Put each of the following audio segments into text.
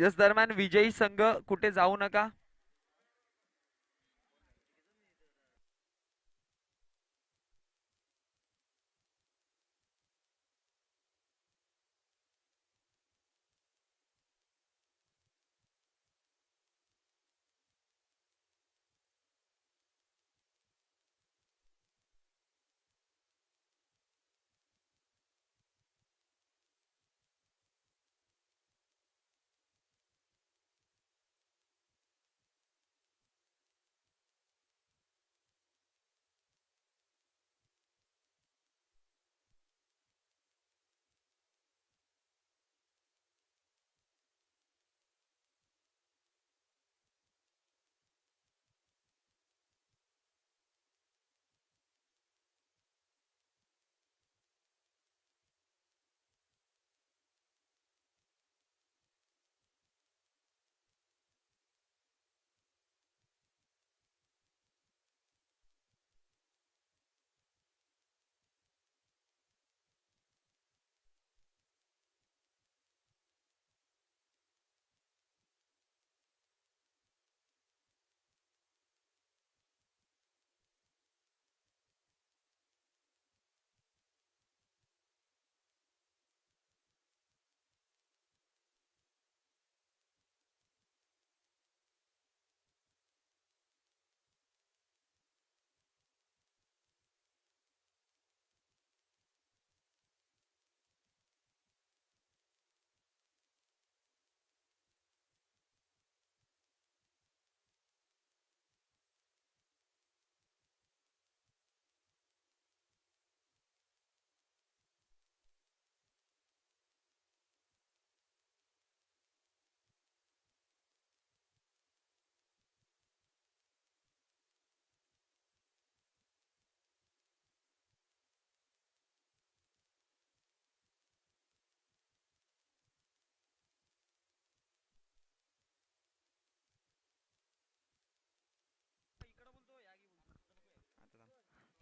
Yes दरम्यान विजयी संघ कुठे जाऊ नका.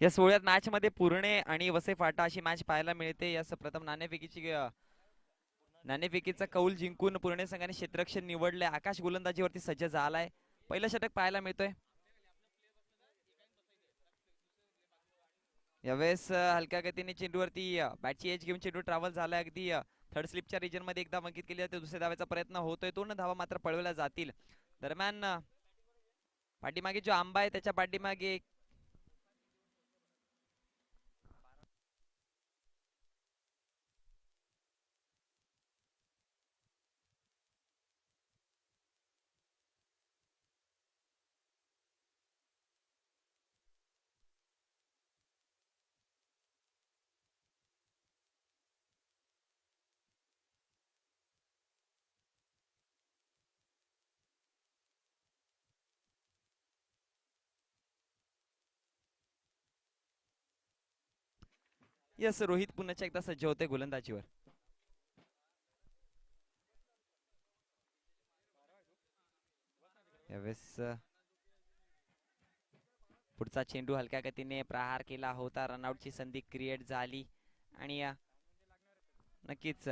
या 16 मॅच मध्ये पुरणे आणि वसई फाटा अशी मॅच पाहायला मिळते. यास प्रथम नाणेफेकीचा कौल जिंकून पुरणे संघाने क्षेत्ररक्षण निवडले. आकाश गोलंदाजीवरती सज्ज झालाय. पहिलं षटक पाहायला मिळतोय. यावेळेस हलक्या गतीने चेंडूवरती बॅटची एज घेऊन चेंडू ट्रॅव्हल झालाय. अगदी थर्ड स्लिपच्या रिजन मध्ये एकदा अंकित केली जाते. दुसऱ्या धावाचा प्रयत्न होतोय. 2 धावा मात्र पळवल्या जातील. दरम्यान पाठीमागे जो आंबा आहे त्याच्या पाठीमागे यस रोहित पुन्हा एकदा सज्ज होते गोलंदाजीवर. यावेळेस पुढचा चेंडू हलक्या गतीने प्रहार केला होता. रनआउटची संधी क्रिएट झाली आणि नक्कीच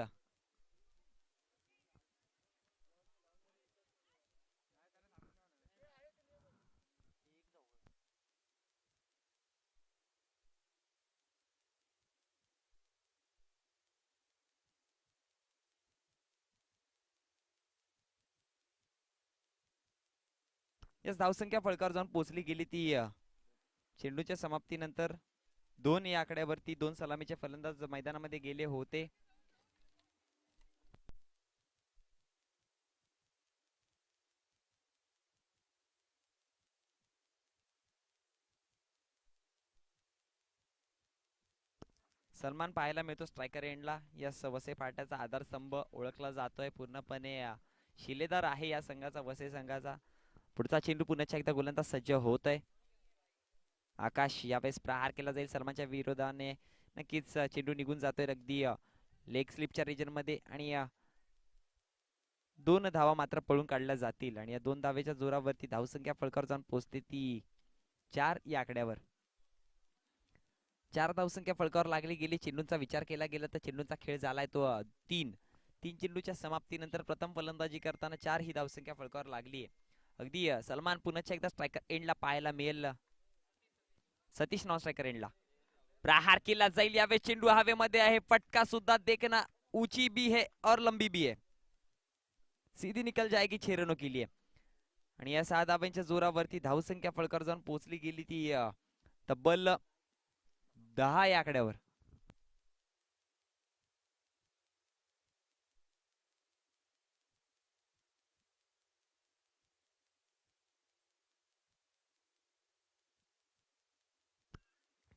यस धावसंख्या फळकावर जाऊन पोहोचली गेली ती चेंडूच्या समाप्तीनंतर 2 या आकड्यावरती 2 सलामीचे फलंदाज मैदानामध्ये गेले होते. सलमान पाहायला मिळतो स्ट्रायकर एंडला. यस वसई फाट्याचा आधारस्तंभ ओळखला जातोय पूर्णपणे. शिलेदार आहे या संघाचा, वसई संघाचा. पुढचा चेंडू पुन्हा एकदा गोलंदाज सज्ज होत आहे. आकाश यावेळेस प्रहार केला जाईल सलमानच्या विरोधाने. नक्कीच चेंडू निघून जातोय अगदी लेग स्लिपच्या रिजन मध्ये आणि 2 धावा मात्र पळून काढल्या जातील. आणि या 2 धावेच्या जोरावरती धावसंख्या फळकावर जाऊन पोहोचते ती 4 या आकड्यावर. 4 धावसंख्या फळकावर लागली गेली. चेंडूंचा विचार केला गेला तर चेंडूंचा खेळ झालाय तो 3 3 चेंडूच्या समाप्तीनंतर प्रथम फलंदाजी करताना 4 ही धावसंख्या फलकावर लागली आहे. अगदी सलमान पुन्हा एकदा स्ट्रायकर एंडला पाहायला मिळेल. सतीश नॉन स्ट्रायकर एंडला प्रहार केला जाईल. यावेळेस चेंडू हवेमध्ये आहे. फटका सुद्धा देखना ऊंची भी है और लंबी भी है. सीधी निकल जाएगी 6 रनों के लिए. आणि या 6 धावांच्या जोरावरती धावसंख्या फलकावर जाऊन पोहोचली गेली ती तब्बल 10 या आकड्यावर.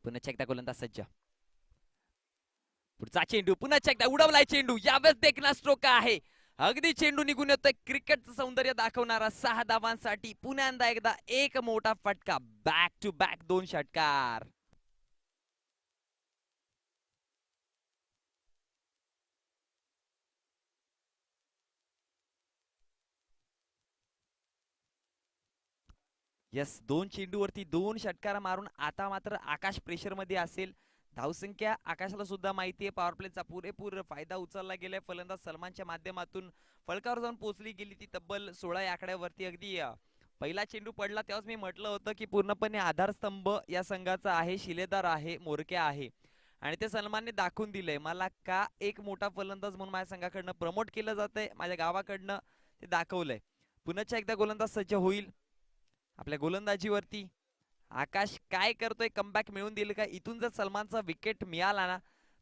पुन्हा एकदा गोलंदाज सज्ज. पुढचा चेंडू पुन्हा एकदा उडवलाय चेंडू. यावेळेस देखना स्ट्रोक आहे. अगदी चेंडू निघून येतोय. क्रिकेटचं सौंदर्य दाखवणारा 6 धावांसाठी पुन्हा एकदा एक मोठा फटका. बॅक टू बॅक 2 षटकार. यस 2 चेंडूवरती 2 षटकार मारून आता मात्र आकाश प्रेशर मध्ये असेल. धावसंख्या आकाशाला सुद्धा माहिती आहे. पॉवर प्लेचा पुरेपूर फायदा उचलला गेलाय. फलंदाज सलमानच्या माध्यमातून फलकावर जाऊन पोहोचली गेली ती तब्बल 16 या आकड्यावरती. अगदी पहिला चेंडू पडला तेव्हाच मी म्हटलं होतं की पूर्णपणे आधारस्तंभ या संघाचा आहे. शिलेदार आहे, मोरक्या आहे आणि ते सलमानने दाखवून दिलंय. मला का एक मोठा फलंदाज म्हणून माझ्या संघाकडनं प्रमोट केलं जातंय, माझ्या गावाकडनं ते दाखवलंय. पुन्हा एकदा गोलंदाज सज्ज होईल. आपल्या गोलंदाजीवरती आकाश काय करतोय. कमबॅक मिळवून देईल का. इथून जर सलमानचा विकेट मिळाला ना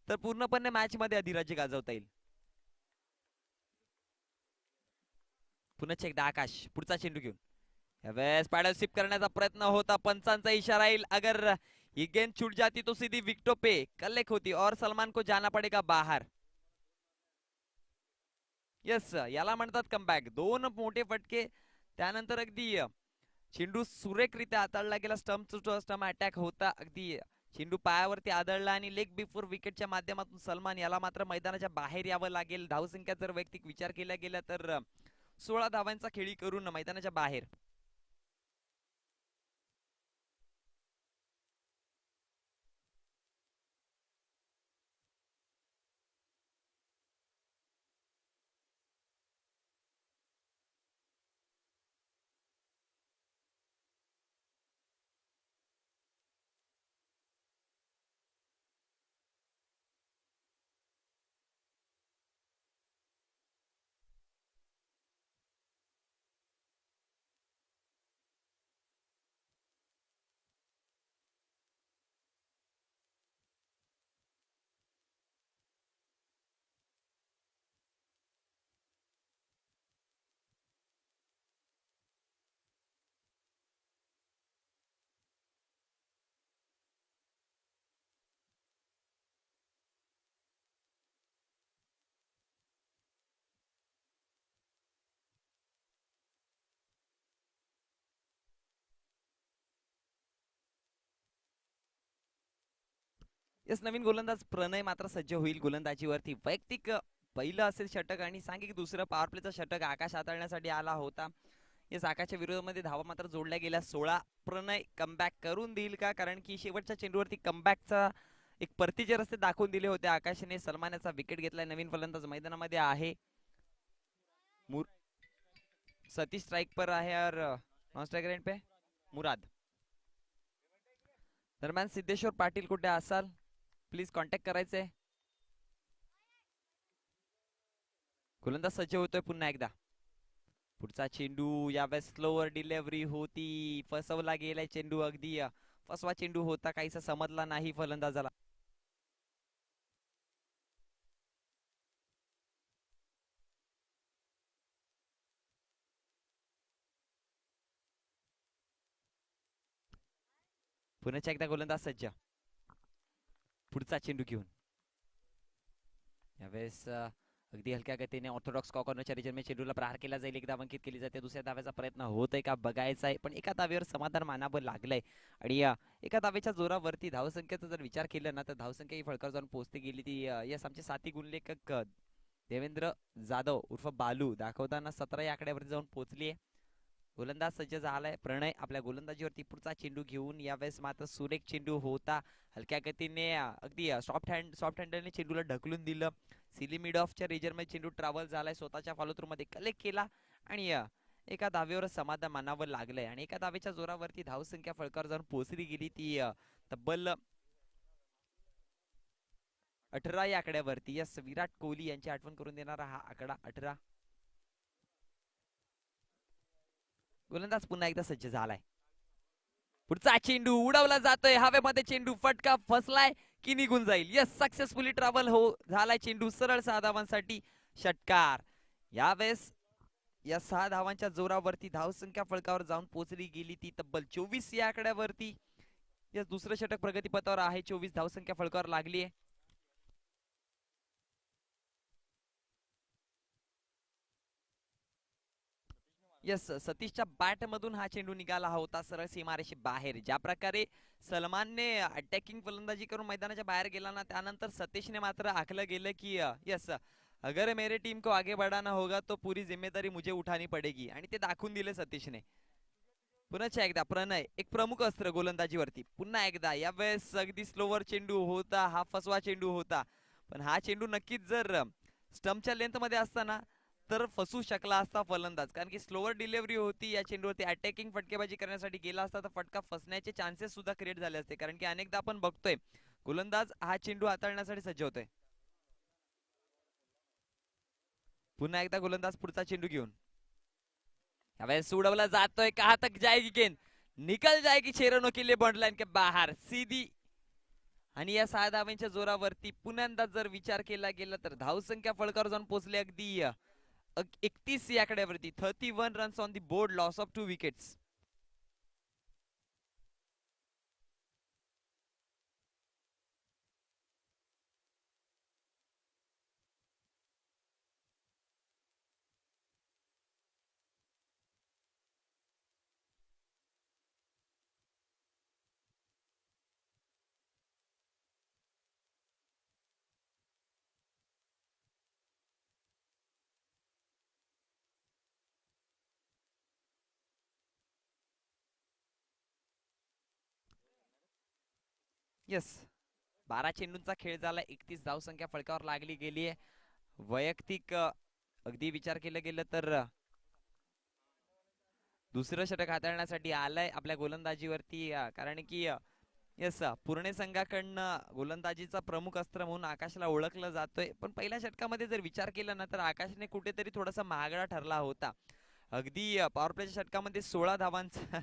तर पूर्णपणे मॅच मध्ये अधिराज्य गाजवता येईल. पुन्हा एकदा आकाश पुढचा चेंडू घेऊन यावेळेस पॅडल स्लिप करण्याचा प्रयत्न होता. पंचांचा इशारा येईल. अगर ये गेंद छूट जाती तो सीधी विकेटों पे कलेक्ट होती और सलमान को जाना पडेगा बाहर. यस याला म्हणतात कमबॅक. 2 मोठे फटके त्यानंतर अगदी चेंडू सुरेखरित्या हाताळला गेला. स्टंप टू स्टंप अटॅक होता. अगदी चेंडू पायावरती आदळला आणि लेग बिफोर विकेटच्या माध्यमातून सलमान याला मात्र मैदानाच्या बाहेर यावं लागेल. धावसंख्या जर वैयक्तिक विचार केला गेला तर 16 धावांचा खेळी करून मैदानाच्या बाहेर. यस नवीन गोलंदाज प्रणय मात्र सज्ज होईल गोलंदाजीवरती. वैयक्तिक पहिलं असेल षटक आणि सांगे की दुसरं पॉवर प्लेचं षटक आकाश हाताळण्यासाठी आला होता. यस आकाशच्या विरोधामध्ये धावा मात्र जोडल्या गेल्या 16. प्रणय कमबॅक करून देईल का, कारण की शेवटच्या चेंडूवरती कमबॅकचा एक परतीचे रस्ते दाखवून दिले होते आकाशने. सलमान याचा विकेट घेतलाय. नवीन फलंदाज मैदानामध्ये आहे. सतीश स्ट्राइक पर आहे और नॉन स्ट्राइकर एंड पे मुराद. दरम्यान सिद्धेश्वर पाटील कुठे असाल प्लीज कॉन्टॅक्ट करायचंय. गोलंदाज सज्ज होतोय पुन्हा एकदा. पुढचा चेंडू यावेळेस स्लोअर डिलिव्हरी होती. फसवला गेलाय चेंडू. अगदी फसवा चेंडू होता. काहीसा समजला नाही फलंदाजाला. पुन्हा एकदा गोलंदाज सज्ज. पुढचा चेंडू घेऊन यावेळेस अगदी हलक्या गतीने ऑर्थोडॉक्स कॉर्नरच्या रिजनमध्ये चेंडूला प्रहार केला जाईल. एकदा अंकित केली जाते. दुसऱ्या धाव्याचा प्रयत्न होत आहे का बघायचा आहे, पण एका धावेवर समाधान मानावं लागलंय. आणि एका धावेच्या जोरावरती धावसंख्येचा जर विचार केला ना तर धावसंख्या ही फळकावर जाऊन पोहोचते गेली ती. यस आमचे साथी गुणलेखक देवेंद्र जाधव उर्फ बालू दाखवताना 17 या आकड्यावरती जाऊन पोहोचली आहे. गोलंदाज सज्ज झालाय प्रणय आपल्या गोलंदाजीवरती. पुढचा चेंडू घेऊन यावेळेस मात्र सुरेख चेंडू होता. हलक्या गतीने अगदी सॉफ्ट हँडलने चेंडूला ढकलून दिलं. सिली मिड ऑफच्या रिजन मध्ये चेंडू ट्रॅव्हल झालाय, स्वतःच्या फॉलो थ्रू मध्ये कलेक्ट केला आणि एका धावेवर समाधान मानावं लागलंय. आणि एका धावेच्या जोरावरती धावसंख्या फळकावर जाऊन पोहोचली गेली ती तब्बल 18 या आकड्यावरती. यस, विराट कोहली यांची आठवण करून देणारा हा आकडा 18. गोलंदाज पुन्हा एकदा सज्ज झालाय. पुढचा चेंडू उडवला जातोय हवेमध्ये. चेंडू फटका फसलाय की निघून जाईल. यस, सक्सेसफुली ट्रॅव्हल झालाय चेंडू सरळ 6 धावांसाठी. षटकार. यावेळेस या 6 धावांच्या जोरावरती धावसंख्या फळकावर जाऊन पोहोचली गेली ती तब्बल 24 या आकड्यावरती. या दुसरं षटक प्रगतीपथावर आहे. 24 धावसंख्या फळकावर लागली आहे. यस, सतीशच्या बॅट मधून हा चेंडू निघाला होता सरळ सीमारेषे बाहेर. ज्या प्रकारे सलमानने अटॅकिंग फलंदाजी करून मैदानाच्या बाहेर गेला ना, त्यानंतर सतीशने मात्र आखलं गेलं की यस, अगर मेरे टीम को आगे बढ़ाना होगा तो पूरी जिम्मेदारी मुझे उठानी पडेगी. आणि ते दाखवून दिले सतीशने. पुन्हा एकदा प्रणय एक प्रमुख अस्त्र गोलंदाजीवरती. पुन्हा एकदा यावेळेस अगदी स्लोवर चेंडू होता. हा फसवा चेंडू होता, पण हा चेंडू नक्कीच जर स्टंपच्या लेंथ मध्ये असताना तर फसू शकला असता फलंदाज, कारण की स्लोअर डिलिव्हरी होती या चेंडूवरती. अटॅकिंग फटकेबाजी करण्यासाठी गेला असता तर फटका फसण्याचे चान्सेस सुद्धा क्रिएट झाले असते, कारण की अनेकदा आपण बघतोय गोलंदाज हा चेंडू हाताळण्यासाठी सज्ज होतोय. पुन्हा एकदा गोलंदाज पुढचा चेंडू घेऊन यावेळेस उडवला जातोय. कहा तक जाएगी गेंद, निकल जाएगी छेरनो के लिए बॉन्ड लाइन के बाहर सीधी. आणि या 6 धावांच्या जोरावरती पुन्हा जर विचार केला गेला तर धावसंख्या फळकावर जाऊन पोहोचले अगदी 31 या आकड्यावरती. 31 runs on the board, loss of 2 wickets. Yes, 12 चेंडूंचा खेळ झाला. 31 धावसंख्या फळकावर लागली गेली आहे. वैयक्तिक अगदी विचार केला गेलं तर दुसरं षटक हाताळण्यासाठी आलंय आपल्या गोलंदाजीवरती, कारण की येस, पुणे संघाकडनं गोलंदाजीचा प्रमुख अस्त्र म्हणून आकाशला ओळखलं जातोय. पण पहिल्या षटकामध्ये जर विचार केला ना तर आकाशने कुठेतरी थोडासा महागडा ठरला होता. अगदी पॉवर प्लेच्या षटकामध्ये 16 धावांचा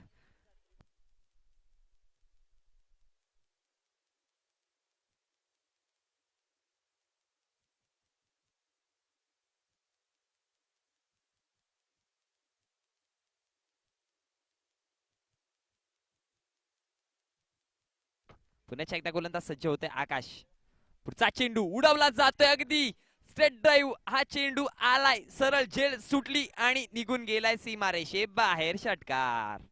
पुण्याच्या एकदा गोलंदाज सज्ज होते आकाश. पुढचा चेंडू उडवला जातोय अगदी स्ट्रेट ड्राईव्ह. हा चेंडू आलाय सरळ झेल सुटली आणि निघून गेलाय सीमारेषे बाहेर. षटकार.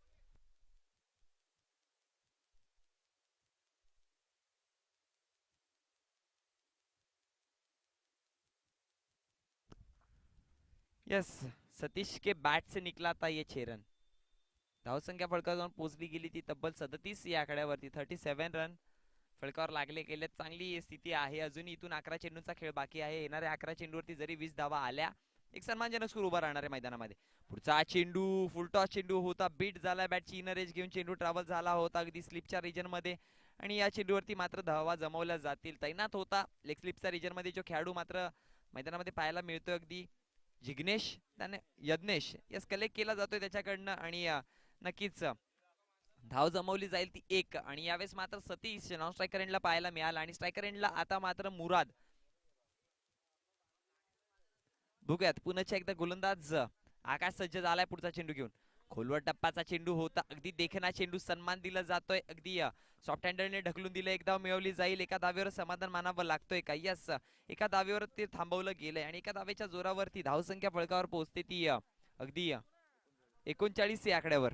यस, सतीश के बैट से निकला था ये 6 रन. धावसंख्या फळकावर जाऊन पोहोचली गेली ती तब्बल 37 या आकड्यावरती. 37 रन फळकावर लागले गेले. चांगली स्थिती आहे. अजूनही इथून 11 चेंडूंचा खेळ बाकी आहे. येणाऱ्या 11 चेंडूवरती जरी 20 धावा आल्या एक सन्मानजनक स्कोर उभा राहणार आहे मैदानामध्ये. पुढचा चेंडू फुलटॉस चेंडू होता. बीट झाला बॅटची इनर एज घेऊन चेंडू ट्रॅव्हल झाला होता अगदी स्लिपच्या रिजन मध्ये. आणि या चेंडूवरती मात्र धावा जमवल्या जातील. तैनात होता लेग स्लिपच्या रिजन मध्ये जो खेळाडू मात्र मैदानामध्ये पाहायला मिळतोय अगदी जिग्नेश त्याने यज्ञेश यस कलेक्ट केला जातोय त्याच्याकडनं. आणि नक्कीच धाव जमवली जाईल ती 1. आणि यावेळेस मात्र सतीश नॉन स्ट्रायकर एंडला पाहायला मिळाला. आणि स्ट्रायकर एंडला आता मात्र मुराद. बघूयात पुन्हा एकदा गोलंदाज आकाश सज्ज झालाय पुढचा चेंडू घेऊन. खोलवर टप्पाचा चेंडू होता. अगदी देखना चेंडू, सन्मान दिला जातोय. अगदी सॉफ्ट हँडरने ढकलून दिलं. एक धाव मिळवली जाईल. एका धावेवर समाधान मानावं लागतोय का? यस, एका धावेवर ते थांबवलं गेलंय. आणि एका धावेच्या जोरावरती धावसंख्या फळकावर पोहोचते ती अगदी 39 या आकड्यावर.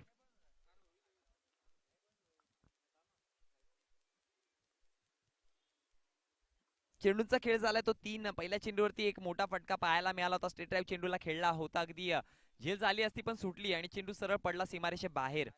चेंडूचा खेळ झालाय तो 3. पहिल्या चेंडूवरती एक मोठा फटका पाहायला मिळाला होता. स्ट्रेट ड्राईव्ह चेंडूला खेळला होता अगदी झेल झाली असती पण सुटली आणि चेंडू सरळ पडला सीमारेषे बाहेर.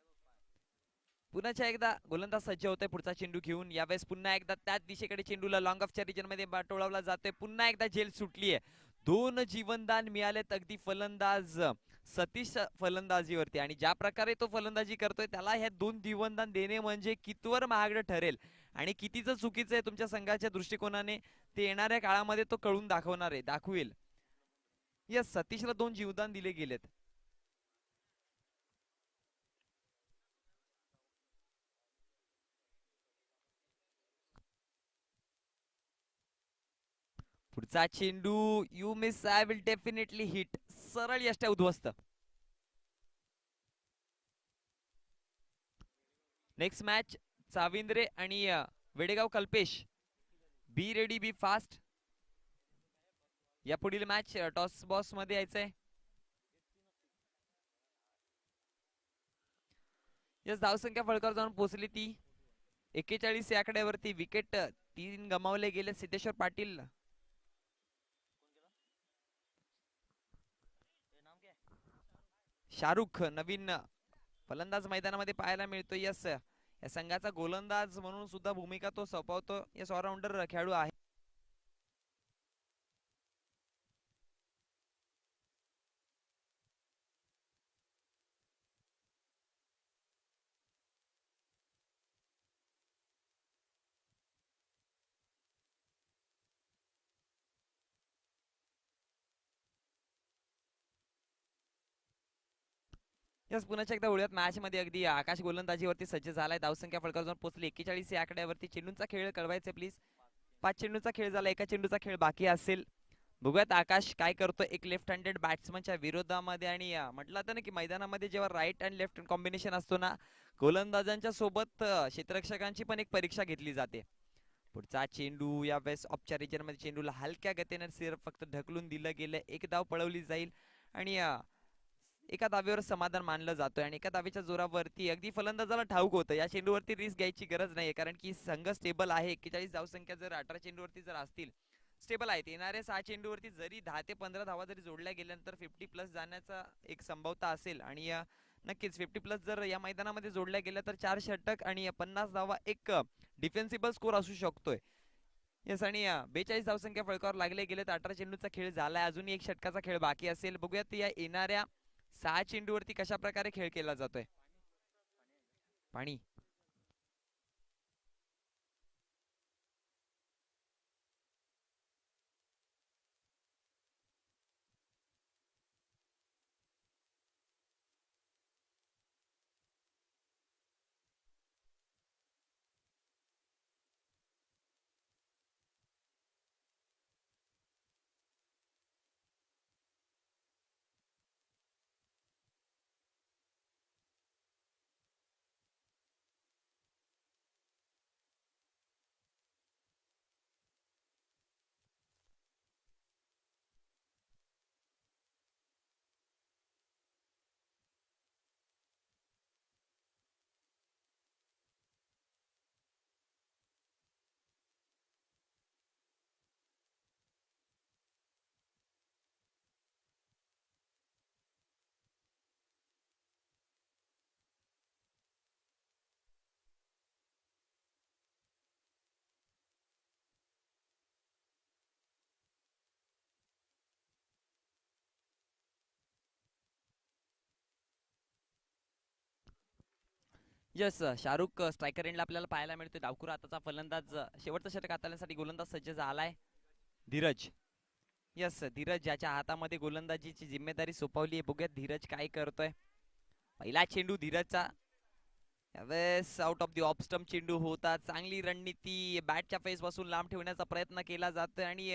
पुन्हा एकदा गोलंदाज सज्ज होतोय पुढचा चेंडू घेऊन. यावेळेस पुन्हा एकदा त्याच दिशेकडे चेंडूला लॉंग ऑफच्या रिजन मध्ये टोळवला जातोय. पुन्हा एकदा झेल सुटलीये. 2 जीवनदान मिळालेत अगदी फलंदाज सतीश फलंदाजीवरती आणि ज्या प्रकारे तो फलंदाजी करतोय त्याला ह्या 2 जीवनदान देणे म्हणजे कितवर महागडं ठरेल आणि कितीचं चुकीचं आहे तुमच्या संघाच्या दृष्टिकोनाने ते येणाऱ्या काळामध्ये तो कळून दाखवणार आहे, दाखवेल. यस, सतीशला 2 जीवदान दिले गेलेत. पुढचा चेंडू you miss, I will definitely hit. सरळ यष्ट्या उद्ध्वस्त. नेक्स्ट मॅच चाविंद्रे आणि Vedegaon Kalpesh. Be ready, be fast. या पुढील मॅच टॉस बॉस मध्ये यायचंय. यस, धावसंख्या फळकावर जाऊन पोहोचली ती 41 या आकड्यावरती. विकेट 3 गमावले गेले. सिद्धेश्वर पाटील शाहरुख नवीन फलंदाज मैदानामध्ये पाहायला मिळतो. यस, या संघाचा गोलंदाज म्हणून सुद्धा भूमिका तो सोपवतो. यस, ऑलराऊंडर खेळाडू आहे. यस, पुन्हा एकदा वळूयात मॅच मध्ये. अगदी आकाश गोलंदाजीवरती सज्ज झालाय. धावसंख्या फळकावर जाऊन पोहोचली 41 या आकड्यावरती. चेंडूंचा खेळ कळवायचे प्लीज. 5 चेंडूचा खेळ झाला, एका चेंडूचा खेळ बाकी असेल. बघूयात आकाश काय करतो एक लेफ्ट हँडेड बॅट्समनच्या विरोधामध्ये. आणि म्हटलं होतं ना की मैदानामध्ये जेव्हा राईट अँड लेफ्ट कॉम्बिनेशन असतो ना, गोलंदाजांच्या सोबत क्षेत्ररक्षकांची पण एक परीक्षा घेतली जाते. पुढचा चेंडू यावेळेस ऑफच्या रिजन मध्ये. चेंडूला हलक्या गतीने सिर्फ फक्त ढकलून दिलं गेलं. एक धाव पळवली जाईल आणि एका दावेवर समाधान मानलं जातोय. आणि एका दावेच्या जोरावरती अगदी फलंदाजाला ठाऊक होतं या चेंडूवरती रिस्क घ्यायची गरज नाहीये, कारण की संघ स्टेबल आहे. 41 धावसंख्या जर 18 चेंडूवरती जर असतील, स्टेबल आहेत. येणाऱ्या 6 चेंडूवरती जरी 10 ते 15 धावा जरी जोडल्या गेल्यानंतर 50 प्लस जाण्याचा एक संभावता असेल. आणि नक्कीच 50 प्लस जर या मैदानामध्ये जोडल्या गेल्या तर 4 षटक आणि 50 धावा एक डिफेन्सिबल स्कोर असू शकतोय. येस, आणि 42 धावसंख्या फळकावर लागले गेले. 18 चेंडूचा खेळ झालाय, अजूनही एक षटकाचा खेळ बाकी असेल. बघूयात या येणाऱ्या 6 चेंडूवरती कशा प्रकारे खेळ केला जातोय. पाणी यस, शाहरुख स्ट्रायकर एंडला आपल्याला पाहायला मिळतोय. डावखुर हाताचा फलंदाज शेवटचं षटक हाताळण्यासाठी गोलंदाज सज्ज झालाय. धीरज. यस, धीरज ज्याच्या हातामध्ये गोलंदाजीची जिम्मेदारी सोपवली आहे. बघूयात धीरज काय करतोय. पहिला चेंडू धीरजचा यावेळेस out of the off stump चेंडू होता. चांगली रणनीती बॅटच्या फेस पासून लांब ठेवण्याचा प्रयत्न केला जातोय. आणि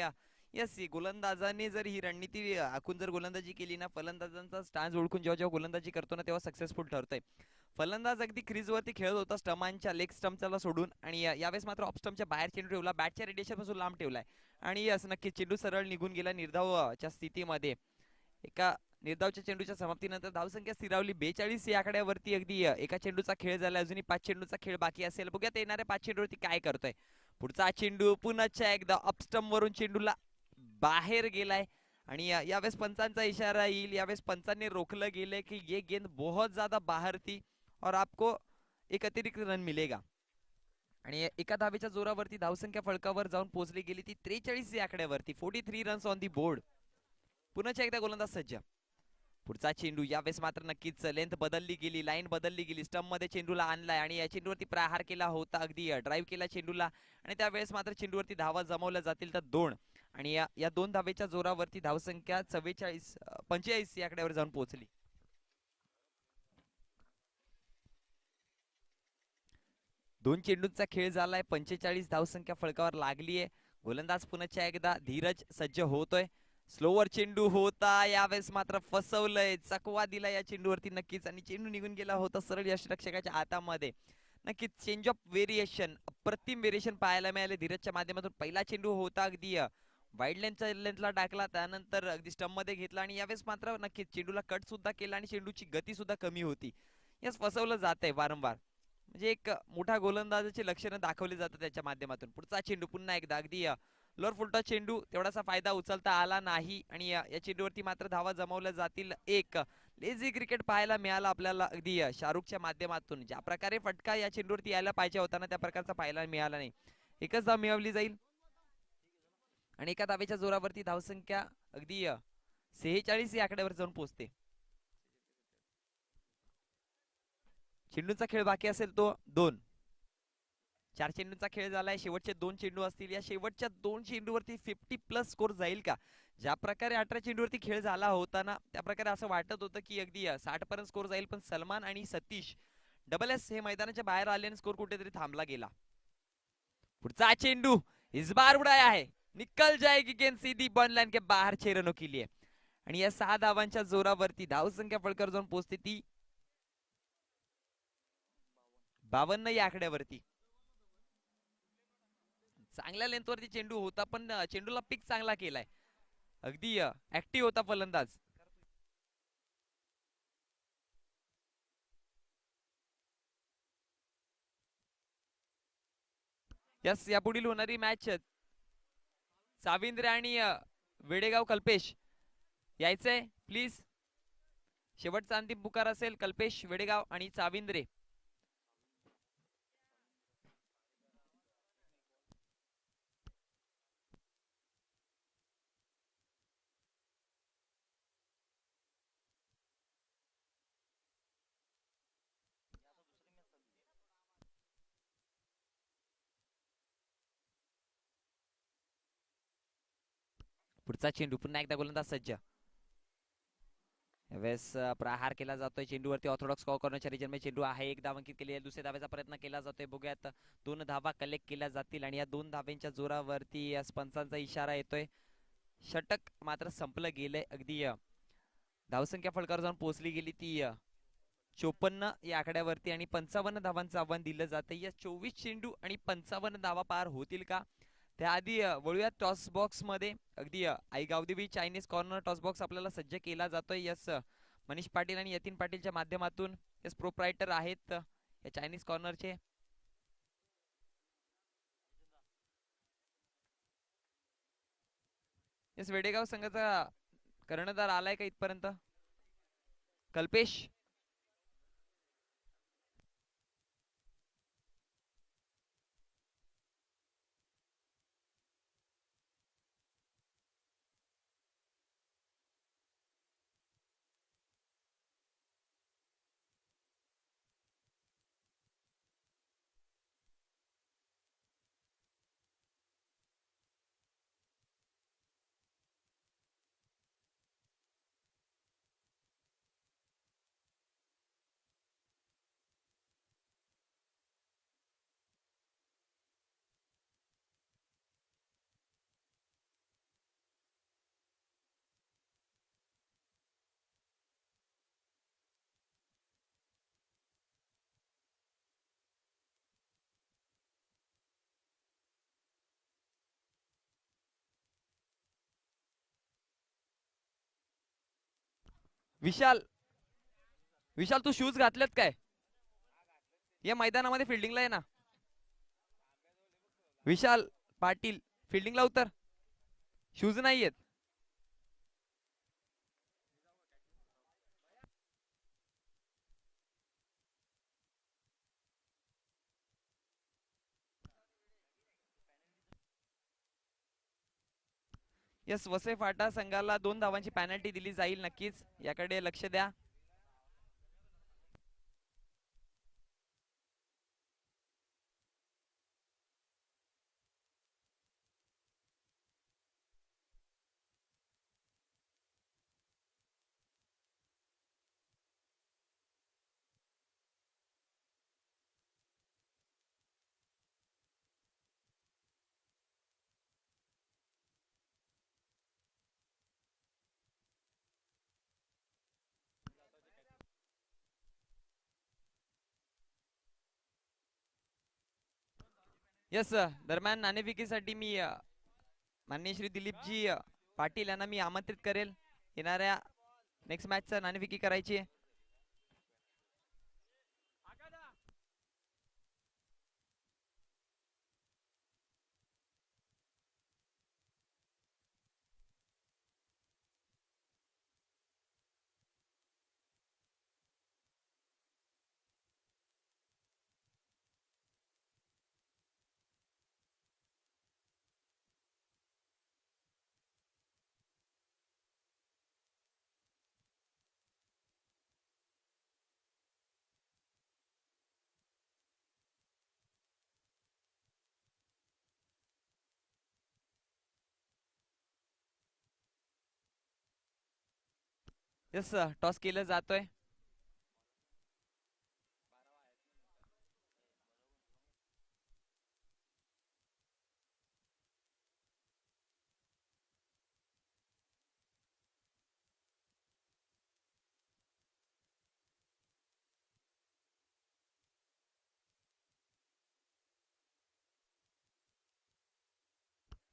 यस, गोलंदाजाने जर ही रणनीती आखून जर गोलंदाजी केली ना, फलंदाजांचा स्टान्स ओळखून जेव्हा जेव्हा गोलंदाजी करतो ना तेव्हा सक्सेसफुल ठरतोय. फलंदाज अगदी क्रीजवरती खेळत होता स्टमांच्या लेग स्टम्पला सोडून. आणि यावेळेस मात्र ऑफ स्टंपच्या बाहेर चेंडू ठेवला, बॅटच्या रेडिएशन पासून लांब ठेवलाय. आणि यस, नक्की चेंडू सरळ निघून गेला निर्धावच्या स्थितीमध्ये. एका निर्धावच्या चेंडूच्या समाप्तीनंतर धावसंख्या स्थिरावली 42 या आकड्यावरती. अगदी एका चेंडूचा खेळ झाला, अजूनही 5 चेंडूचा खेळ बाकी असेल. बघूयात येणाऱ्या 5 चेंडूवरती काय करतोय. पुढचा चेंडू पुन्हा एकदा ऑफ स्टंप वरून चेंडूला बाहेर गेलाय. आणि यावेळेस पंचांचा इशारा येईल, यावेळेस पंचांनी रोखलं गेले की ये गेंद बहुत ज्यादा बाहर थी और आपको एक अतिरिक्त रन मिलेगा. आणि एका धावेच्या जोरावरती धावसंख्या फळकावर जाऊन पोहोचली गेली ती 43 या आकड्यावरती. 43 रन्स ऑन दी बोर्ड. पुन्हा एकदा गोलंदाज सज्ज. पुढचा चेंडू, यावेळेस मात्र नक्कीच लेंथ बदलली गेली, लाईन बदलली गेली, स्टंप मध्ये चेंडूला आणलाय आणि या चेंडूवरती प्रहार केला होता, अगदी ड्राईव्ह केला चेंडूला आणि त्यावेळेस मात्र चेंडूवरती धावा जमवल्या जातील तर 2. आणि या 2 धावेच्या जोरावरती धावसंख्या 45 या आकड्यावर जाऊन पोहोचली. दोन चेंडूंचा खेळ झालाय, 45 धावसंख्या फळकावर लागलीये. गोलंदाज पुन्हा एकदा धीरज सज्ज होतोय. स्लोवर चेंडू होता, यावेळेस मात्र फसवलंय, चकवा दिला या चेंडूवरती नक्कीच आणि चेंडू निघून गेला होता सरळ यष्टिरक्षकाच्या हातामध्ये. नक्कीच चेंज ऑफ व्हेरिएशन, अप्रतिम व्हेरिएशन पाहायला मिळाले धीरजच्या माध्यमातून. पहिला चेंडू होता अगदी वाईड लेंथला टाकला, त्यानंतर अगदी स्टंप मध्ये घेतला आणि यावेळेस मात्र नक्कीच चेंडूला कट सुद्धा केला आणि चेंडूची गती सुद्धा कमी होती. यास फसवलं जात आहे वारंवार, म्हणजे एक मोठा गोलंदाजाचे लक्षणं दाखवले जातात त्याच्या माध्यमातून. पुढचा चेंडू पुन्हा एकदा अगदी लोअर फुलटॉस चेंडू, तेवढासा फायदा उचलता आला नाही आणि या चेंडूवरती मात्र धावा जमवल्या जातील. एक लेझी क्रिकेट पाहायला मिळाला आपल्याला अगदी शाहरुखच्या माध्यमातून. ज्या प्रकारे फटका या चेंडूवरती यायला पाहिजे होता ना, त्या प्रकारचा पाहायला मिळाला नाही. एकच धाव मिळवली जाईल आणि एका धावेच्या जोरावरती धावसंख्या अगदी 46 या आकड्यावर जाऊन पोहोचते. चेंडूंचा खेळ बाकी असेल तो 2. 4 चेंडूंचा खेळ झालाय, शेवटचे 2 चेंडू असतील. या शेवटच्या 2 चेंडूवरती 50+ स्कोर जाईल का? ज्या प्रकारे 18 चेंडूवरती खेळ झाला होता ना, त्या प्रकारे असं वाटत होतं की अगदी 60 पर्यंत स्कोर जाईल, पण सलमान आणि सतीश डबल एस हे मैदानाच्या बाहेर आले आणि स्कोर कुठेतरी थांबला गेला. पुढचा चेंडू इस बार उडाया है, निकल जाएगी गेंद सीधी बॉल लाइन के बाहर 6 रनों के लिए. आणि या 6 धावांच्या जोरावरती धावसंख्या फळकर जाऊन पोहोचते ती 52 या आकड्यावरती. चांगल्या लेंथवरती चेंडू होता, पण चेंडूला पिक चांगला केलाय, अगदी ऍक्टिव्ह होता फलंदाज. यस, यापुढील होणारी मॅच चाविंद्रे आणि वेडेगाव कल्पेश यायचंय प्लीज. शेवटचा अंतिम पुकार असेल कल्पेश वेडेगाव आणि चाविंद्रे. पुढचा चेंडू पुन्हा एकदा गोलंदाज सज्ज. यावेळेस प्रहार केला जातोय चेंडूवरती. ऑर्थोडॉक्स कॉर्नरच्या रिजनमध्ये चेंडू आहे, एक धाव अंकित केली आहे. दुसऱ्या धावेचा प्रयत्न केला जातोय, बघूयात 2 धावा कलेक्ट केल्या जातील आणि या 2 धाव्यांच्या जोरावरती पंचांचा इशारा येतोय. षटक मात्र संपलं गेलंय. अगदी धावसंख्या फळकावर जाऊन पोहोचली गेली ती 54 या आकड्यावरती आणि 55 धावांचं आव्हान दिलं जातं. या 24 चेंडू आणि 55 धावा पार होतील का? त्याआधी वळूया टॉस बॉक्स मध्ये. अगदी Aai Gavdevi Chinese corner toss box आपल्याला सज्ज केला जातोय. यस, मनीष पाटील आणि यतीन पाटीलच्या माध्यमातून यस प्रोप्रायटर आहेत या चायनीज कॉर्नरचे. यस, वेडेगाव संघाचा कर्णधार आलाय का इथपर्यंत? कल्पेश. विशाल, विशाल तू शूज घातलेत काय? या मैदानामध्ये फिल्डिंगला आहे ना विशाल पाटील, फिल्डिंगला उतर. शूज नाहीयेत. यस, वसई फाटा संघाला 2 धावांची पॅनल्टी दिली जाईल. नक्कीच याकडे लक्ष द्या. यस, दरम्यान नाणेफेकीसाठी मी माननीय श्री दिलीपजी पाटील यांना मी आमंत्रित करेल. येणाऱ्या नेक्स्ट मॅचचा नाणेफेकी करायची आहे. यस, टॉस केलं जातोय.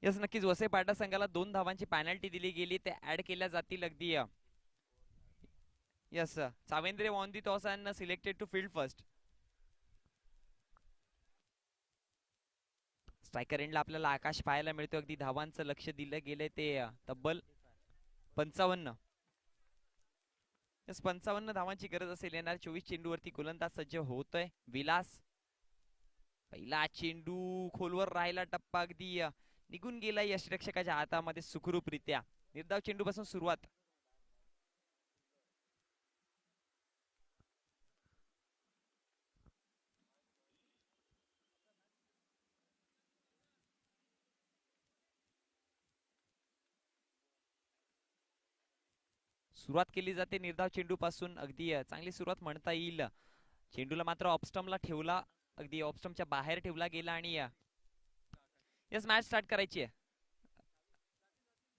यस, नक्कीच वसई पाटा संघाला 2 धावांची पॅनल्टी दिली गेली. ते ऍड केल्या जातील अगदी. Yes, Chavendre won the toss and selected to field first. Striker एंडला आपल्याला आकाश पाहायला मिळतो. अगदी धावांचं लक्ष दिलं गेलंय ते तब्बल 55. यस, 55 धावांची गरज असेल. येणार 24 चेंडूवरती गोलंदाज सज्ज होतोय विलास. पहिला चेंडू खोलवर राहिला. टप्पा अगदी निघून गेला यष्टिरक्षकाच्या हातामध्ये सुखरूपरित्या. निर्धाव चेंडू पासून सुरुवात. सुरुवात केली जाते निर्धाव चेंडू पासून. अगदी चांगली सुरुवात म्हणता येईल. चेंडूला मात्र ऑफस्टम्पला ठेवला. अगदी ऑफस्टम्पच्या बाहेर ठेवला गेला आणि यस, मॅच स्टार्ट करायची आहे.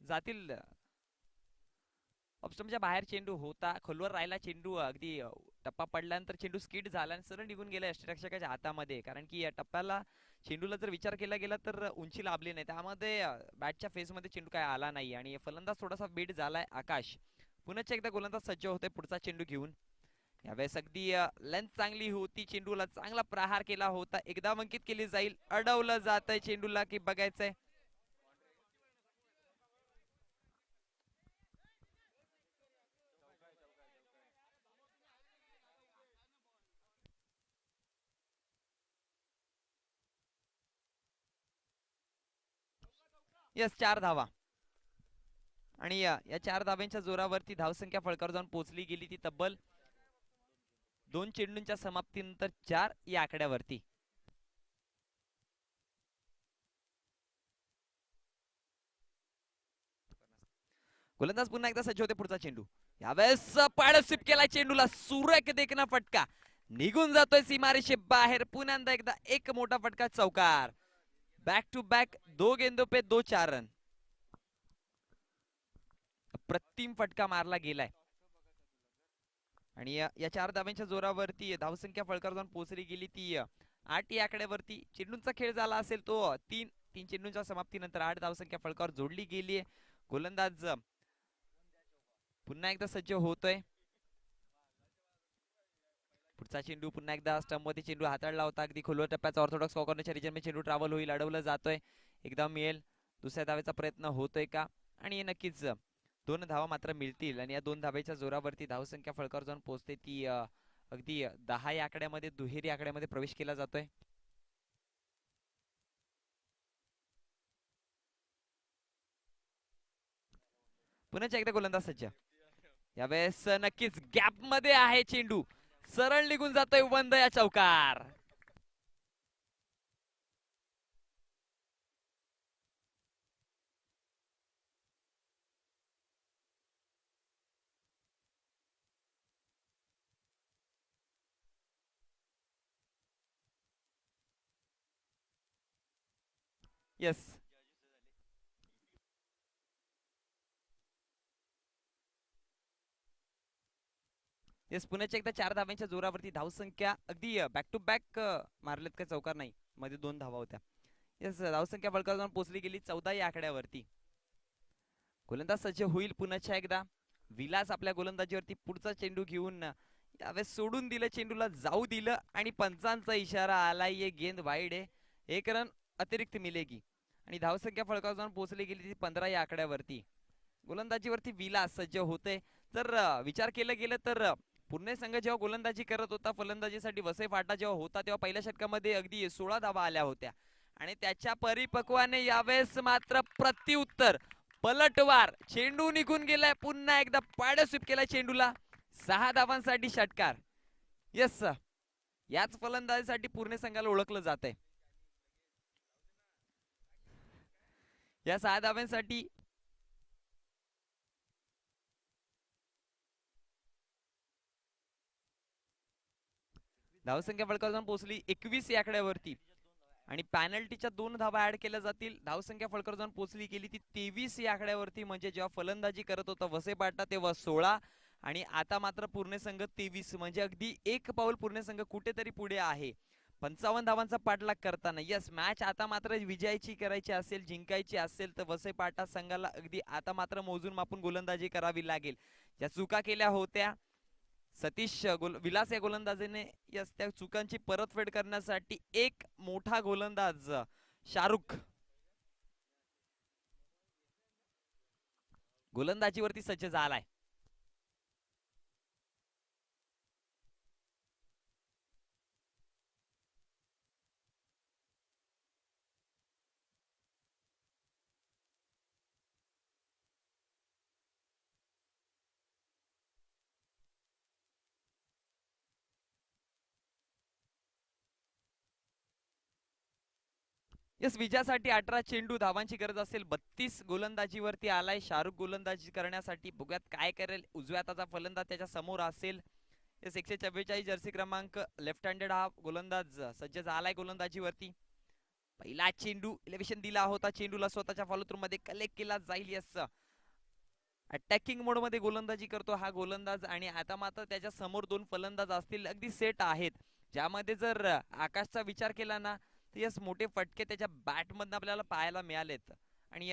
जातील. ऑफस्टम्पच्या बाहेर चेंडू होता. खोलवर राहिला चेंडू. अगदी टप्पा पडल्यानंतर चेंडू स्किड झाला आणि सरळ निघून गेला यष्टिरक्षकाच्या हातामध्ये. कारण की या टप्प्याला चेंडूला जर विचार केला गेला तर उंची लाभली नाही. त्यामध्ये बॅटच्या फेसमध्ये चेंडू काय आला नाही आणि फलंदाज थोडासा बीट झालाय आकाश. पुन्हा एकदा गोलंदाज सज्ज होते पुढचा चेंडू घेऊन. यावेळेस अगदी लेंथ चांगली होती. चेंडूला चांगला प्रहार केला होता. एकदा अंकित केली जाईल. अडवलं जात आहे चेंडूला की बघायचंय. यस, 4 धावा. आणि या 4 धाव्यांच्या जोरावरती धावसंख्या फळकावर जाऊन पोहोचली गेली. ती तब्बल 2 चेंडूंच्या समाप्तीनंतर 4 या आकड्यावरती. गोलंदाज पुन्हा एकदा सज्ज होते पुढचा चेंडू. यावेळेस पाडसिप केला चेंडूला. सुरेख देखना फटका निघून जातोय सीमारेषे बाहेर. पुन्हा एकदा एक मोठा फटका. चौकार. बॅक टू बॅक 2 गेंदों पे 2 4 रन. अप्रतिम फटका मारला गेलाय. आणि या 4 धाव्यांच्या जोरावरती धावसंख्या फळकावर जाऊन पोहोचली गेली. ती 8 या आकड्यावरती. चेंडूंचा खेळ झाला असेल तो 3 चेंडूंच्या समाप्तीनंतर 8 धावसंख्या फळकावर जोडली गेली. गोलंदाज पुन्हा एकदा सज्ज होतोय. पुढचा चेंडू पुन्हा एकदा स्टंपवरती चेंडू हाताळला होता. अगदी खोलवर टप्प्याचा ऑर्थोडॉक्स कॉर्नरच्या रिजन मध्ये चेंडू ट्रॅव्हल होईल. अडवलं जातोय. एकदा मिळेल. दुसऱ्या धावेचा प्रयत्न होतोय का? आणि नक्कीच 2 धावा मात्र मिळतील. आणि या 2 धावेच्या जोरावरती धावसंख्या फळकावर जाऊन पोहोचते. ती अगदी 10 या आकड्यामध्ये दुहेरी आकड्यामध्ये प्रवेश केला जातोय. पुन्हा एकदा गोलंदाज सज्ज. यावेळेस नक्कीच गॅप मध्ये आहे चेंडू, सरळ निघून जातोय बंद या चौकार. येस येस पुन्हा एकदा 4 धावांच्या जोरावरती धावसंख्या अगदी बॅक टू बॅक मारलेत का चौकार नाही, मध्ये 2 धावा होत्या. येस धावसंख्या बळकट जाऊन पोहोचली गेली 14 या आकड्यावरती. गोलंदाज सज्ज होईल पुन्हा एकदा. विलास आपल्या गोलंदाजीवरती पुढचा चेंडू घेऊन यावेळेस सोडून दिलं, चेंडूला जाऊ दिलं आणि पंचांचा इशारा आलाय. ये गेंद वाईड आहे, 1 रन अतिरिक्त मिलेगी आणि धावसंख्या फळकावर जाऊन पोहोचली गेली ती 15 या आकड्यावरती. गोलंदाजीवरती विलास सज्ज होते. तर विचार केलं गेलं तर पुणे संघ जेव्हा गोलंदाजी करत होता, फलंदाजीसाठी वसई फाटा जेव्हा होता, तेव्हा पहिल्या षटकामध्ये अगदी 16 धावा आल्या होत्या आणि त्याच्या परिपक्वाने यावेळेस मात्र प्रत्युत्तर पलटवार, चेंडू निघून गेलाय, पुन्हा एकदा पाडस्वीप केलाय चेंडूला, 6 धावांसाठी षटकार. येस याच फलंदाजीसाठी पूर्ण संघाला ओळखलं जात आहे. या 6 धावांसाठी धावसंख्या फळकावर जाऊन पोहोचली 21 या आकड्यावरती आणि पॅनल्टीच्या 2 धावा ऍड केल्या जातील. धावसंख्या फळकावर जाऊन पोहोचली गेली ती 23 या आकड्यावरती. म्हणजे जेव्हा फलंदाजी करत होता वसई पाटा तेव्हा 16 आणि आता मात्र पूर्ण संघ 23, म्हणजे अगदी 1 पाऊल पूर्ण संघ कुठेतरी पुढे आहे 55 धावांचा पाठलाग करताना. यस मॅच आता मात्र विजयाची करायची असेल, जिंकायची असेल तर वसई पाटा संघाला अगदी आता मात्र मोजून मापून गोलंदाजी करावी लागेल. ज्या चुका केल्या होत्या सतीश विलास या गोलंदाजीने यस त्या चुकांची परतफेड करण्यासाठी एक मोठा गोलंदाज शाहरुख गोलंदाजीवरती सज्ज झालाय. यस विजयासाठी 18 चेंडू धावांची गरज असेल, 32 गोलंदाजीवरती आलाय शाहरुख गोलंदाजी करण्यासाठी. बघूयात काय करेल. उजव्या हाताचा फलंदाज त्याच्या समोर असेल. यस 144 जर्सी क्रमांक लेफ्ट हँडेड हा गोलंदाज सज्ज झालाय गोलंदाजीवरती. पहिला चेंडू इलेव्हेशन दिला होता, चेंडूला स्वतःच्या फॉलोथ्रू मध्ये कलेक्ट केला जाईल. यस अटॅकिंग मोड मध्ये गोलंदाजी करतो हा गोलंदाज आणि आता मात्र त्याच्या समोर 2 फलंदाज असतील, अगदी सेट आहेत, ज्यामध्ये जर आकाशचा विचार केला ना तर यस मोठे फटके त्याच्या बॅट मधून आपल्याला पाहायला मिळालेत आणि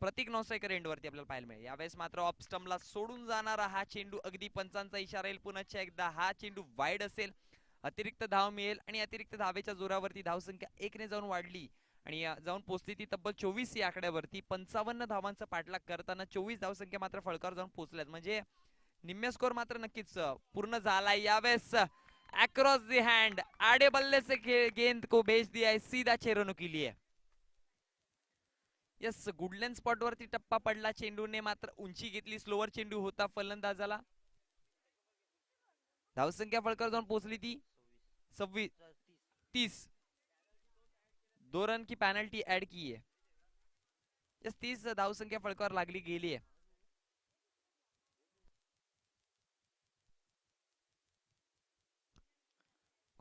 प्रतीक नॉस्ट्रायकर एंडवरती आपल्याला पाहायला मिळेल. यावेळेस मात्र ऑफ स्टंपला सोडून जाणारा हा चेंडू, अगदी पंचांचा इशारा येईल पुन्हा एकदा. हा चेंडू वाईड असेल, अतिरिक्त धाव मिळेल आणि अतिरिक्त धावेच्या जोरावरती धावसंख्या 1 ने जाऊन वाढली आणि जाऊन पोहोचली ती तब्बल 24 या आकड्यावरती. 55 धावांचा पाठलाग करताना 24 धावसंख्या मात्र फळकावर जाऊन पोहोचल्यात, म्हणजे निम्मे स्कोर मात्र नक्कीच पूर्ण झालाय. यावेळेस अक्रॉस द हैंड आड़े बल्ले से गेंद को भेज दिया है सीधा चेरोनो के लिए. यस गुडलैंड स्पॉट वरती टप्पा पडला, चेंडूने मात्र उंची घेतली, स्लोअर चेंडू होता फलंदाजाला. धावसंख्या फळकावर जाऊन पोहोचली ती 30. 2 रन की पेनल्टी ऐड की है. यस 30 धावसंख्या फळकावर लागली गेली आहे.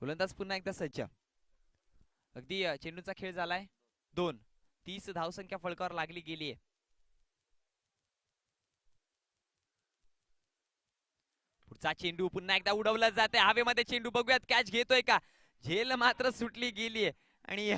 गोलंदाज पुन्हा एकदा सज्ज, अगदी चेंडूचा खेळ झालाय 2. 30 धावसंख्या फळकावर लागली गेली आहे. पुढचा चेंडू पुन्हा एकदा उडवला जाते हवेमध्ये, चेंडू बघूयात कॅच घेतोय का. झेल मात्र सुटली गेली आहे आणि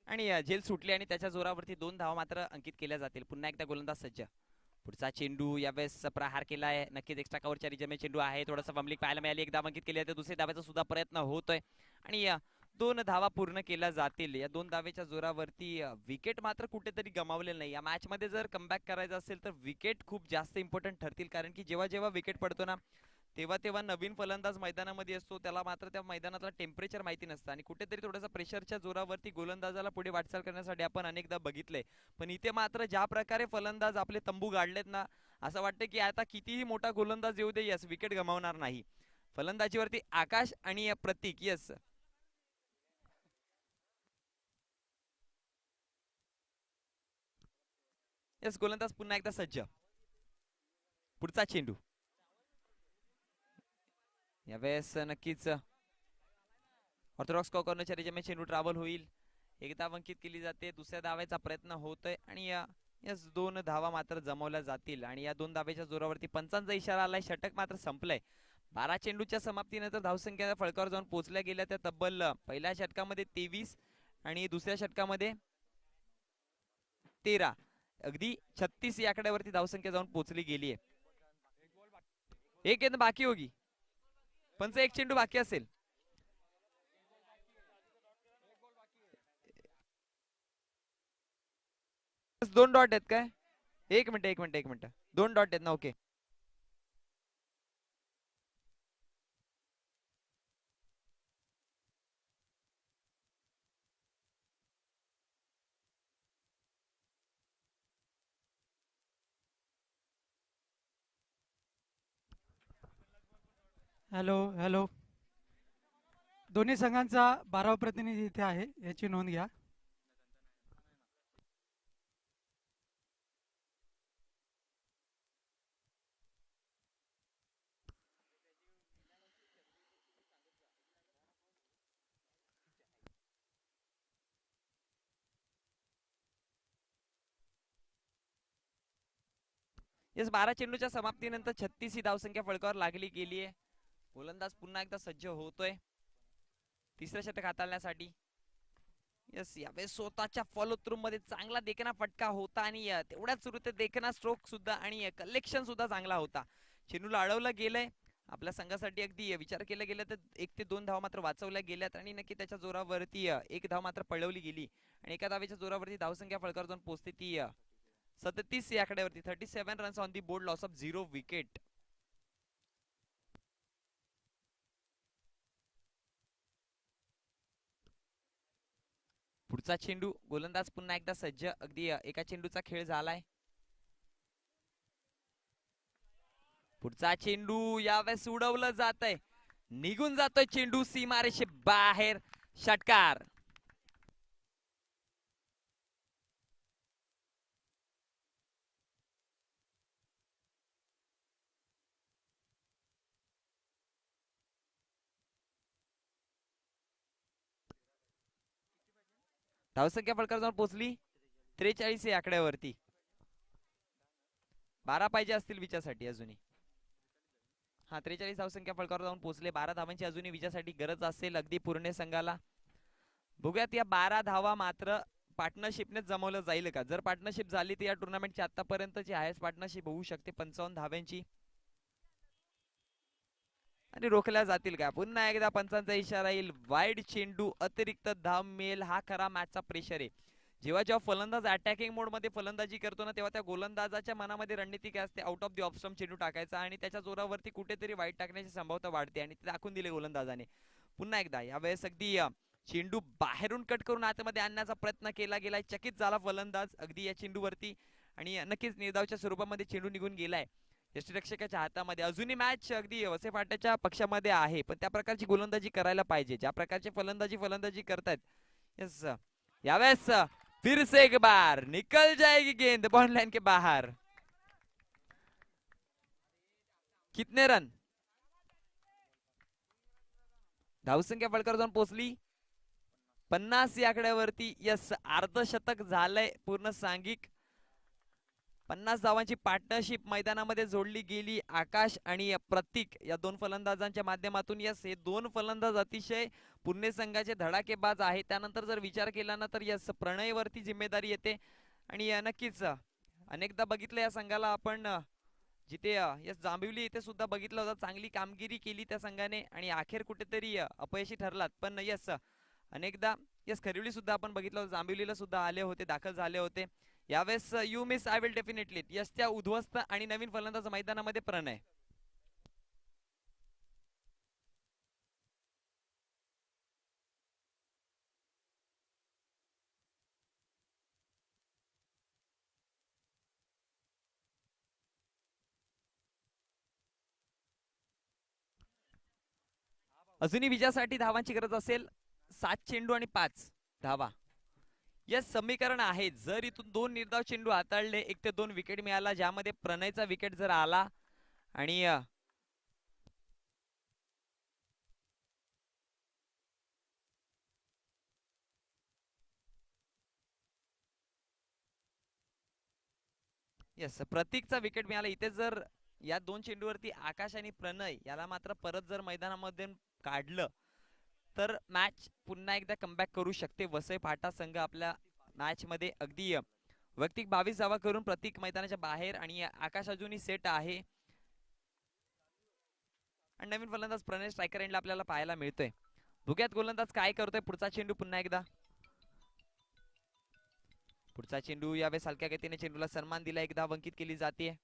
आणि झेल सुटली आणि त्याच्या जोरावरती 2 धावा मात्र अंकित केल्या जातील. पुन्हा एकदा गोलंदाज सज्ज. पुढचा चेंडू यावेळेस प्रहार केलाय, नक्कीच एक्स्ट्रा कव्हरच्या रिजमे चेंडू आहे, थोडासा बमलिक पाहायला मिळाली, एक धाव अंकित केली आहे, दुसऱ्या धाव्याचा सुद्धा प्रयत्न होतोय आणि 2 धावा पूर्ण केल्या जातील. या 2 धावेच्या जोरावरती विकेट मात्र कुठेतरी गमावले नाही. या मॅच मध्ये जर कमबॅक करायचं असेल तर विकेट खूप जास्त इम्पॉर्टंट ठरतील, कारण की जेव्हा जेव्हा विकेट पडतो ना तेव्हा तेव्हा नवीन फलंदाज मैदानामध्ये असतो, त्याला मात्र त्या मैदानातला टेम्परेचर माहिती नसतं आणि कुठेतरी थोडासा प्रेशरच्या जोरावरती गोलंदाजाला पुढे वाटचाल करण्यासाठी आपण अनेकदा बघितले. पण इथे मात्र ज्या प्रकारे फलंदाज आपले तंबू गाडलेत ना, असं वाटतं की आता कितीही मोठा गोलंदाज येऊ दे, यस विकेट गमावणार नाही. फलंदाजीवरती आकाश आणि प्रतीक. यस यस गोलंदाज पुन्हा एकदा सज्ज. पुढचा चेंडू यावेळेस नक्कीच ऑर्थोडॉक्स कॉर्नरच्या रेषेमध्ये चेंडू ट्रॅव्हल होईल. एक धाव अंकित केली जाते. दुसऱ्या धावायचा प्रयत्न होतोय आणि यस 2 धावा मात्र जमवल्या जातील आणि या 2 धावेच्या जोरावरती पंचांचा इशारा आलाय. षटक मात्र संपलंय. 12 चेंडूच्या समाप्तीनंतर धावसंख्या फळकावर जाऊन पोहोचल्या गेल्या त्या तब्बल पहिल्या षटकामध्ये 23 आणि दुसऱ्या षटकामध्ये 13, अगदी 36 या आकड्यावरती धावसंख्या जाऊन पोहोचली गेली आहे. एक गेंद बाकी होगी, पंच एक चेंडू बाकी असेल. दोन डॉट आहेत काय? एक मिनिट एक मिनिट एक मिनिट, 2 डॉट आहेत ना? ओके. हॅलो हॅलो, दोन्ही संघांचा 12वा प्रतिनिधी इथे आहे, याची नोंद घ्या. यस 12 चेंडूच्या समाप्तीनंतर 36 ही धावसंख्या फळकावर लागली गेली आहे. गोलंदाज पुन्हा एकदा सज्ज होतोय तिसरं षटक हाताळण्यासाठी. यस यावेळेस स्वतःच्या फॉलो थ्रू मध्ये चांगला देखना फटका होता आणि तेवढ्याच सुरू देखना स्ट्रोक सुद्धा आणि कलेक्शन सुद्धा चांगला होता. चेंडूला अडवलं गेलंय. आपल्या संघासाठी अगदी विचार केला गेला तर 1 ते 2 धावा मात्र वाचवल्या गेल्यात आणि नक्की त्याच्या जोरावरती एक धाव मात्र पळवली गेली आणि एका धावेच्या जोरावरती धावसंख्या फळकावर जाऊन पोहोचते ती 37 या आकड्यावरती. 37 runs on the board, loss of 0 wicket. पुढचा चेंडू, गोलंदाज पुन्हा एकदा सज्ज. अगदी एका चेंडूचा खेळ झालाय. पुढचा चेंडू यावेळेस उडवलं जात आहे, निघून जातोय चेंडू सीमारेषे बाहेर. षटकार. धावसंख्या फळकावर जाऊन पोहोचली 43 या आकड्यावरती. 12 पाहिजे असतील विजयासाठी अजूनही. हा 43 धावसंख्या फळकावर जाऊन पोहोचले. 12 धावांची अजूनही विजयासाठी गरज असेल अगदी पूर्ण संघाला. बघूयात या 12 धावा मात्र पार्टनरशिपने जमवलं जाईल का? जर पार्टनरशिप झाली तर या टुर्नामेंटची आतापर्यंतची हायस्ट पार्टनरशिप होऊ शकते 55 धाव्यांची. आणि रोखल्या जातील का? पुन्हा एकदा पंचांचा इशारा येईल. वाईड चेंडू, अतिरिक्त धाव मिळेल. हा खरा मॅचचा प्रेशर आहे. जेव्हा जेव्हा फलंदाज अटॅकिंग मोड मध्ये फलंदाजी करतो ना, तेव्हा त्या गोलंदाजाच्या मनामध्ये रणनीती काय असते? Out of the off stump चेंडू टाकायचा आणि त्याच्या जोरावरती कुठेतरी वाईट टाकण्याची संभाव्यता वाढते आणि ते दाखवून दिले गोलंदाजाने. पुन्हा एकदा यावेळेस अगदी चेंडू बाहेरून कट करून आतमध्ये आणण्याचा प्रयत्न केला गेलाय. चकित झाला फलंदाज अगदी या चेंडूवरती आणि नक्कीच निर्धावच्या स्वरूपामध्ये चेंडू निघून गेलाय यष्टीरक्षकाच्या हातामध्ये. अजूनही मॅच अगदी वसे फाट्याच्या पक्षामध्ये आहे, पण त्या प्रकारची गोलंदाजी करायला पाहिजे ज्या प्रकारची फलंदाजी करतायत. यस यावेळेस फिर से एक बार निकल जाएगी गेंद बाउंड्री लाइन के बाहर. कितने रन? धावसंख्या फळकावर जाऊन पोहोचली 50 या आकड्यावरती. यस अर्धशतक झालंय पूर्ण सांघिक. 50 धावांची पार्टनरशिप मैदानामध्ये जोडली गेली. आकाश आणि प्रतीक या 2 फलंदाजांच्या माध्यमातून. यस हे 2 फलंदाज अतिशय पुणे संघाचे धडाकेबाज आहे. त्यानंतर जर विचार केला ना तर यस प्रणयवरती जिम्मेदारी येते आणि नक्कीच अनेकदा बघितलं या संघाला आपण जिथे यस जांभिवली इथे सुद्धा बघितलं होतं. चांगली कामगिरी केली त्या संघाने आणि अखेर कुठेतरी अपयशी ठरलात. पण यस अनेकदा यस खरिवली सुद्धा आपण बघितलं होतं, जांभिवलीला सुद्धा आले होते, दाखल झाले होते. यावेळेस you miss I will definitely yes त्या उद्ध्वस्त आणि नवीन फलंदाज मैदानामध्ये प्रणय. अजूनही विजयासाठी धावांची गरज असेल. 7 चेंडू आणि 5 धावा. यस समीकरण आहे. जर इथून 2 निर्धाव चेंडू हाताळले, 1 ते 2 विकेट मिळाला, ज्यामध्ये प्रणयचा विकेट जर आला आणि यस प्रतीकचा विकेट मिळाला, इथे जर या 2 चेंडूवरती आकाश आणि प्रणय याला मात्र परत जर मैदानामध्ये काढलं तर मॅच पुन्हा एकदा कमबॅक करू शकते वसई फाटा संघ आपल्या मॅच मध्ये. अगदी वैयक्तिक 22 धावा करून प्रतीक मैदानाच्या बाहेर आणि आकाश अजूनही सेट आहे. आणि नवीन फलंदाज प्रणय स्ट्रायकर एंडला आपल्याला पाहायला मिळतोय. बघूयात गोलंदाज काय करतोय. पुढचा चेंडू पुन्हा एकदा. पुढचा चेंडू यावेळेस हलक्या गतीने चेंडूला सन्मान दिला, 1 धाव अंकित केली जाते.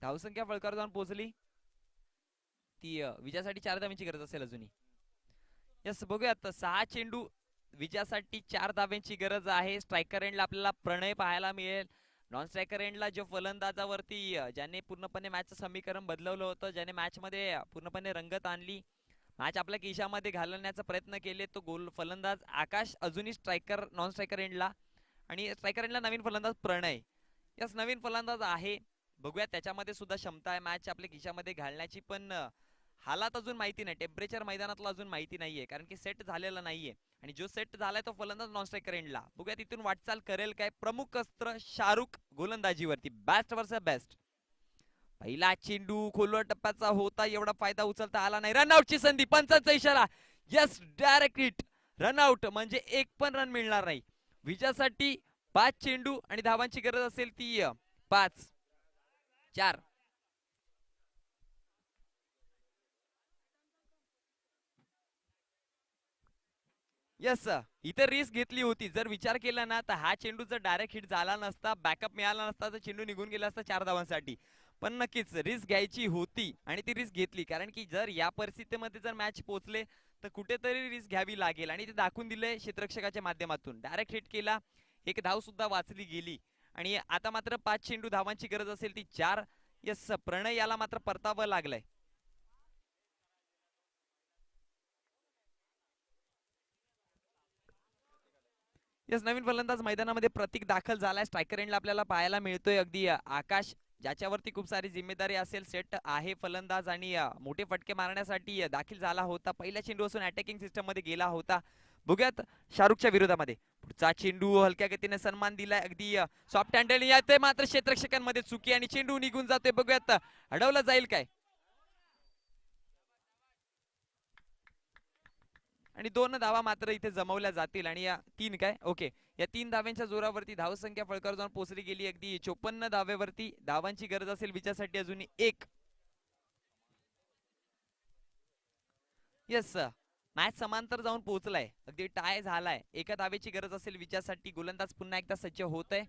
धावसंख्या फळकावर जाऊन पोहोचली. ती विजयासाठी 4 धावांची गरज असेल अजूनही. यस बघूयात 6 चेंडू विजयासाठी 4 धाव्यांची गरज आहे. स्ट्रायकर एंडला आपल्याला प्रणय पाहायला मिळेल. नॉन स्ट्रायकर एंडला जो फलंदाजावरती ज्याने पूर्णपणे मॅचचं समीकरण बदलवलं होतं, ज्याने मॅच मध्ये पूर्णपणे रंगत आणली, मॅच आपल्या खिशामध्ये घालण्याचा प्रयत्न केले, तो गोल फलंदाज आकाश अजूनही स्ट्रायकर नॉन स्ट्रायकर एंडला. आणि स्ट्रायकर एंडला नवीन फलंदाज प्रणय. यस नवीन फलंदाज आहे. बघूया त्याच्यामध्ये सुद्धा क्षमता आहे मॅच आपल्या खिशामध्ये घालण्याची, पण हालात अजून माहिती नाही, टेम्परेचर मैदानातलं अजून माहिती नाहीये, कारण की सेट झालेला नाहीये. आणि जो सेट झालाय तो फलंदाज नॉन स्ट्रायकर एंडला. बघूया तिथून वाटचाल करेल काय. प्रमुख अस्त्र शाहरुख गोलंदाजीवरती, बेस्ट वर्सेस बेस्ट. पहिला चेंडू खोलवर टप्प्याचा होता, एवढा फायदा उचलता आला नाही. रनआउटची संधी, पंचांचा इशारा. Yes direct hit. रनआउट म्हणजे 1 पण रन मिळणार नाही. विजयासाठी 5 चेंडू आणि धावांची गरज असेल ती 5 4. यस इथे रिस्क घेतली होती. जर विचार केला ना तर हा चेंडू जर डायरेक्ट हिट झाला नसता, बॅकअप मिळाला नसता, तर चेंडू निघून गेला असता 4 धावांसाठी. पण नक्कीच रिस्क घ्यायची होती आणि ती रिस्क घेतली, कारण की जर या परिस्थितीमध्ये जर मॅच पोहोचले तर कुठेतरी रिस्क घ्यावी लागेल, आणि ते दाखवून दिले क्षेत्ररक्षकाच्या माध्यमातून. डायरेक्ट हिट केला, 1 धाव सुद्धा वाचली गेली. आणि आता मात्र 5 चेंडू धावांची गरज असेल ती 4. यस प्रणय याला मात्र परतावं लागलंय. यस नवीन फलंदाज मैदानामध्ये प्रतीक दाखल झालाय. स्ट्रायकर एंडला आपल्याला पाहायला मिळतोय अगदी आकाश, ज्याच्यावरती खूप सारी जिम्मेदारी असेल. सेट आहे फलंदाज आणि मोठे फटके मारण्यासाठी दाखल झाला होता. पहिल्या चेंडू असून अटॅकिंग सिस्टम मध्ये गेला होता. बघूयात शाहरुखच्या विरोधामध्ये. पुढचा चेंडू हलक्या गतीने सन्मान दिलाय, अगदी सॉफ्ट हँडल येते, मात्र क्षेत्ररक्षकांमध्ये चुकी आणि चेंडू निघून जातोय. बघूयात अडवला जाईल काय. आणि 2 धावा मात्र इथे जमवल्या जातील. आणि या 3 काय ओके, या 3 धाव्यांच्या जोरावरती धावसंख्या फळकावर जाऊन पोहोचली गेली. अगदी 54 धावेवरती धावांची गरज असेल विजयासाठी अजून 1. यस मॅच समांतर जाऊन पोहोचलाय, अगदी टाय झालाय. 1 धावेची गरज असेल विजयासाठी. गोलंदाज पुन्हा एकदा सज्ज होत आहे.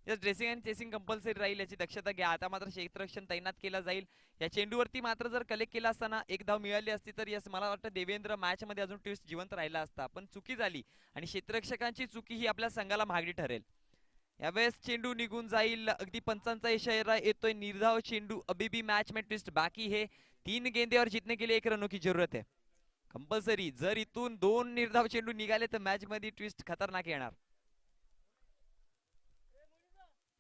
Yes dressing and chasing compulsory राहील, याची दक्षता घ्या. आता मात्र क्षेत्ररक्षण तैनात केला जाईल. या चेंडूवरती मात्र जर कलेक्ट केला असताना 1 धाव मिळाली असती तर यस मला वाटतं देवेंद्र मॅच मध्ये अजून ट्विस्ट जिवंत राहिला असता, पण चुकी झाली. आणि क्षेत्ररक्षकांची चुकी ही आपल्या संघाला महागडी ठरेल. यावेळेस चेंडू निघून जाईल, अगदी पंचांचा इशारा येतोय. निर्धाव चेंडू, अभी भी मैच में ट्विस्ट बाकी है. 3 गेंदे और जीतने के लिए 1 रनों की जरूरत है. कंपल्सरी जर इथून 2 निर्धाव चेंडू निघाले तर मॅच मध्ये ट्विस्ट खतरनाक येणार.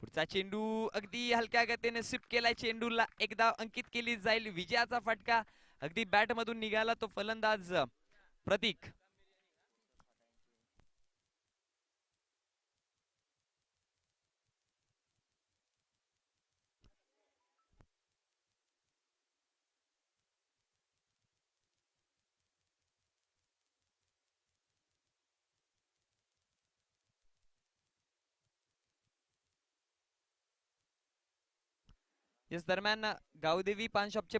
पुढचा चेंडू अगदी हलक्या गतीने स्विप केलाय चेंडूला, 1 धाव अंकित केली जाईल. विजयाचा फटका अगदी बॅट मधून निघाला, तो फलंदाज प्रतीक. याच दरम्यान गावदेवी पान शॉपचे